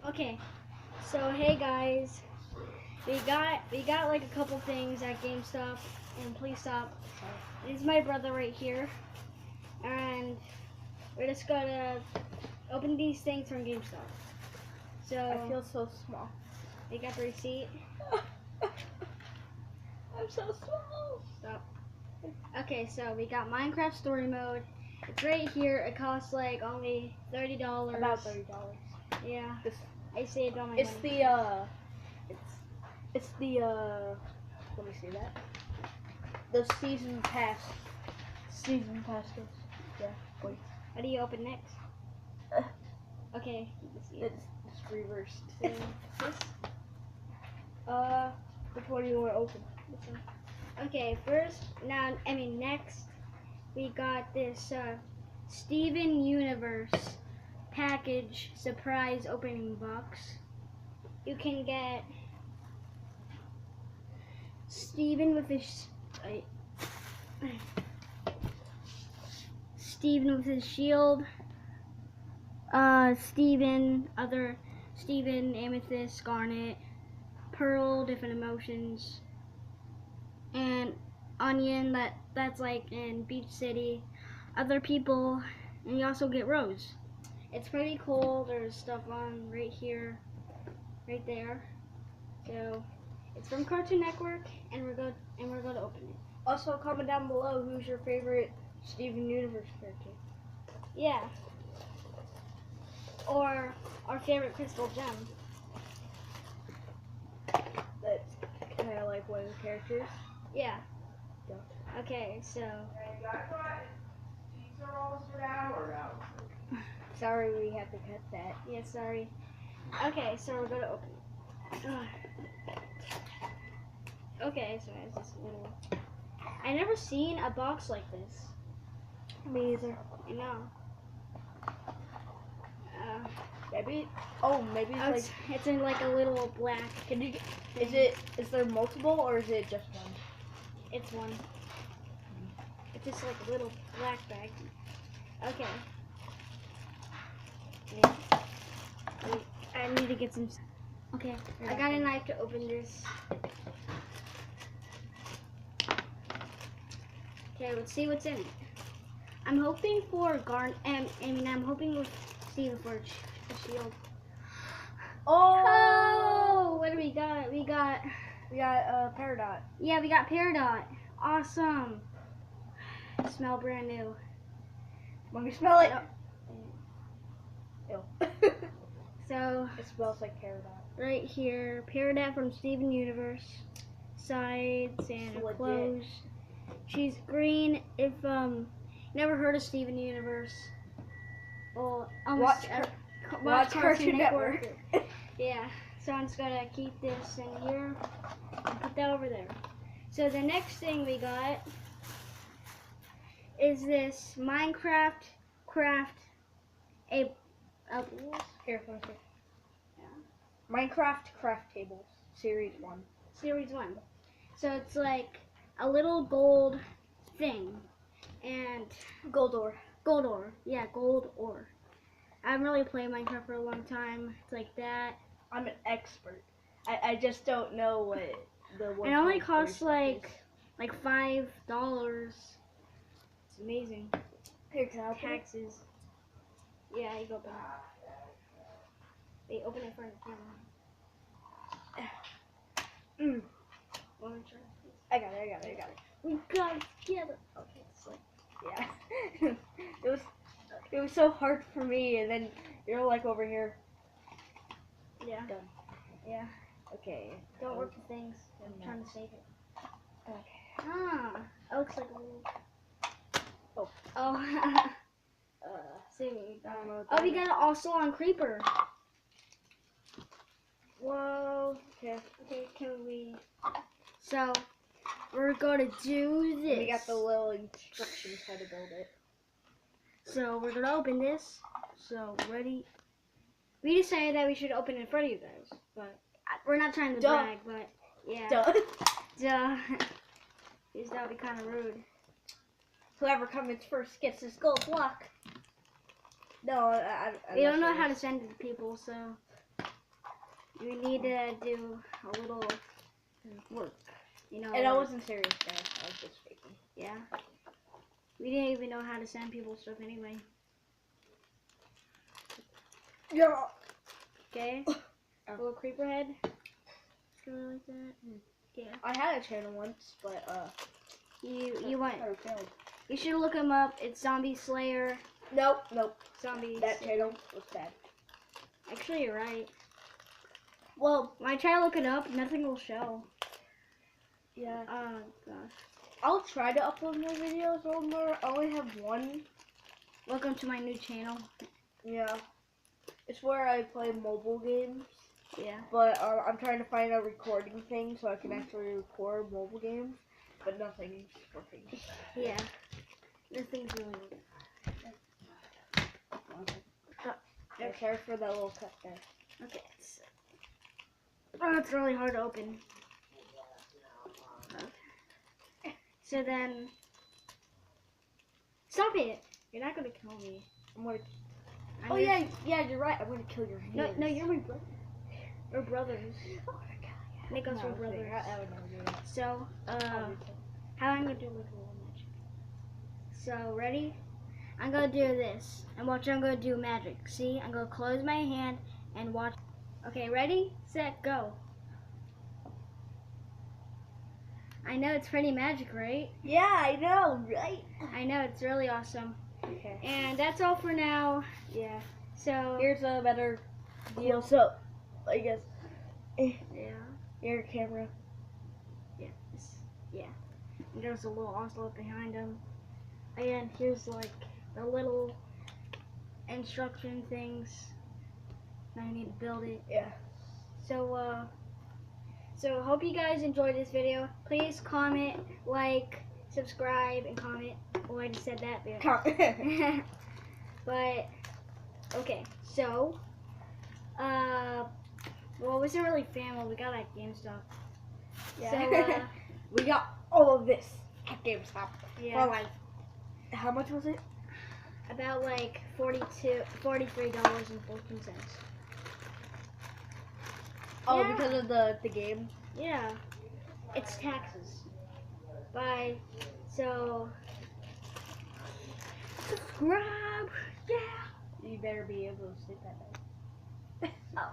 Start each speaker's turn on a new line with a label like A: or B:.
A: Okay, so hey guys, we got like a couple things at GameStop, and please stop. This is my brother right here, and we're just gonna open these things from GameStop. So
B: I feel so small.
A: we got the receipt.
B: I'm so small.
A: Stop. Okay, so we got Minecraft Story Mode. It's right here. It costs like only $30.
B: About $30.
A: Yeah,
B: This,
A: I saved all my
B: it's
A: money.
B: it's the let me see that. The season pass. Season passes. Yeah. Wait.
A: What do you open next?
B: Uh,
A: Okay, let's see.
B: It's reversed.
A: So, this.
B: Which one do you want to open?
A: This one. Okay, next, we got this Steven Universe package surprise opening box. You can get Steven with his Steven with his shield. Steven, Amethyst, Garnet, Pearl, different emotions, and Onion, that's like in Beach City, other people, and you also get Rose. It's pretty cool. There's stuff on right here, right there. So it's from Cartoon Network, and we're going to open it.
B: Also, comment down below who's your favorite Steven Universe character.
A: Yeah. Or our favorite crystal gem.
B: That's kind of like one of the characters.
A: Yeah.
B: Yeah.
A: Okay, so
B: Sorry, we have to cut that.
A: yeah, sorry. Okay, so we're gonna open it. Okay, so it's this little. I never seen a box like this.
B: Me either.
A: I know.
B: Maybe
A: It's in like a little black.
B: Can you? Is there multiple or is it just one?
A: It's one. It's just like a little black bag. Okay. Yeah. I need to get some. Okay, I got a knife to open this. Okay, let's see what's in it. I'm hoping for I'm hoping with Steven for a shield. Oh, what do we got? We got
B: Peridot.
A: Yeah, we got Peridot. Awesome. Smell brand new.
B: Let me smell it. Ew.
A: So
B: It smells like Peridot.
A: right here, Peridot from Steven Universe. Sides and her
B: Legit.
A: clothes. She's green. If never heard of Steven Universe, well,
B: Watch Cartoon Network.
A: Yeah. So I'm just gonna keep this in here and put that over there. So the next thing we got is this Minecraft Craft
B: Here, let me see.
A: Yeah.
B: Minecraft Craft Tables, Series 1.
A: Series 1. So it's like a little gold thing. And
B: Gold ore.
A: gold ore. Yeah, gold ore. I haven't really played Minecraft for a long time. It's like that.
B: I'm an expert. I just don't know what the one.
A: It only costs like $5. It's amazing.
B: Here, can I open it?
A: Taxes. Yeah, you go open it. They open it for the camera. Wanna try?
B: I got it.
A: We got it together. Okay, it's like
B: Yeah. it was so hard for me, and then you're like over here.
A: yeah.
B: Done.
A: Yeah.
B: Okay.
A: Don't work the things. I'm trying to save it.
B: Okay.
A: Ah, it looks like a little.
B: Oh.
A: Oh. See what we got.
B: I don't know what
A: Oh,
B: that
A: we
B: is.
A: got it also on Creeper.
B: Whoa. Okay.
A: Okay, can we? So, we're gonna do this.
B: And we got the little instructions how to build it.
A: So we're gonna open this. So ready? We decided that we should open it in front of you guys, but we're not trying to
B: Duh.
A: brag. But yeah,
B: Duh.
A: duh. Because that would be kind of rude.
B: Whoever comes first gets this gold block. No,
A: We don't know how to send it to people, so we need to do a little work. You know.
B: And I wasn't serious there. I was just faking.
A: Yeah. We didn't even know how to send people stuff anyway.
B: Yeah.
A: Okay. A little creeper head. Go like that. Yeah.
B: I had a channel once, but
A: You went.
B: I failed.
A: You should look him up. It's Zombie Slayer.
B: Nope.
A: Zombie.
B: That channel was bad.
A: Actually, you're right.
B: Well,
A: When I try to look it up, nothing will show.
B: yeah.
A: Oh gosh.
B: I'll try to upload more videos on there. I only have one.
A: Welcome to my new channel.
B: Yeah. It's where I play mobile games.
A: Yeah.
B: But I'm trying to find a recording thing so I can actually record mobile games. But nothing's working.
A: Yeah. Nothing's really.
B: Yeah, sorry for that little cut there.
A: Okay. Oh, it's really hard to open. Okay. So then. Stop it! You're not gonna kill me.
B: I'm gonna.
A: I'm
B: Oh
A: gonna-
B: yeah, you're right. I'm gonna kill your hands.
A: No, you're my brother. We're brothers.
B: Oh my god. Yeah.
A: Make us
B: No,
A: brothers.
B: I would never do that.
A: So, how I'm gonna do like a little magic. So, ready? I'm gonna do this. And watch, I'm gonna do magic. See? I'm gonna close my hand and watch. Okay, ready? Set, go. I know it's pretty magic, right?
B: Yeah, I know, right?
A: I know, it's really awesome.
B: Okay.
A: And that's all for now.
B: Yeah.
A: So,
B: Here's a better deal. So, I guess.
A: yeah.
B: Your camera.
A: Yeah. And there's a little ocelot behind him. And here's like the little instruction things. Now you need to build it.
B: Yeah.
A: So hope you guys enjoyed this video. Please comment, like, subscribe, and comment. Oh, I just said that. But okay, so well, we wasn't really family. We got at GameStop.
B: Yeah.
A: So
B: we got all of this at GameStop.
A: yeah,
B: For like, how much was it?
A: about like $43.14.
B: Oh,
A: Yeah.
B: because of the game.
A: Yeah, it's taxes. Bye. So subscribe. Yeah.
B: You better be able to sleep at night.
A: Oh.